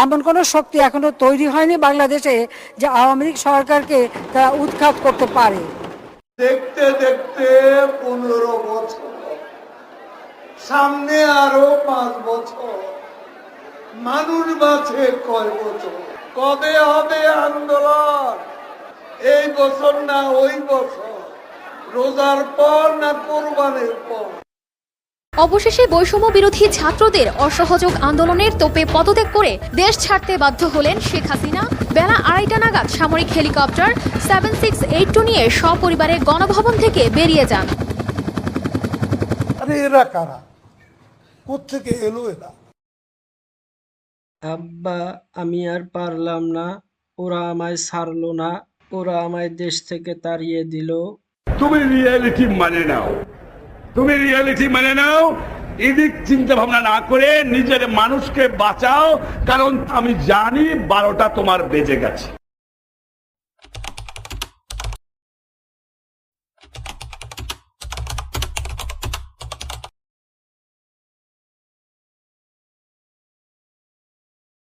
এমন কোনো শক্তি এখনো তৈরি হয়নি বাংলাদেশে যে আওয়ামী লীগ সরকারকে তারা উৎখাত করতে পারে। দেখতে দেখতে 15 বছর, সামনে আরো 5 বছর, মানুষ বাঁচে কয় বছর? কবে হবে আন্দোলন? এই বছর না ওই বছর? রোজার পর না কোরবানির পর? অবশেষে বৈষম্য বিরোধী ছাত্রদের অসহযোগ আন্দোলনের তোপে পদত্যাগ করে দেশ ছাড়তে বাধ্য হলেন শেখ হাসিনা। বেলা 2:30 নাগাদ সামরিক হেলিকপ্টার 7682 নিয়ে সপরিবারে গণভবন থেকে বেরিয়ে যান। আরে এরা কারা? কোত্থেকে এলো এরা? আব্বা, আমি আর পারলাম না, ওরা আমায় ছাড়লো না, ওরা আমায় দেশ থেকে তাড়িয়ে দিল। তুমি রিয়েলিটি মানে নাও, তুমি রিয়েলিটি মানে নাও। এদিক চিন্তা ভাবনা না করে নিজের মানুষকে বাঁচাও, কারণ আমি জানি 12টা তোমার বেজে গেছে।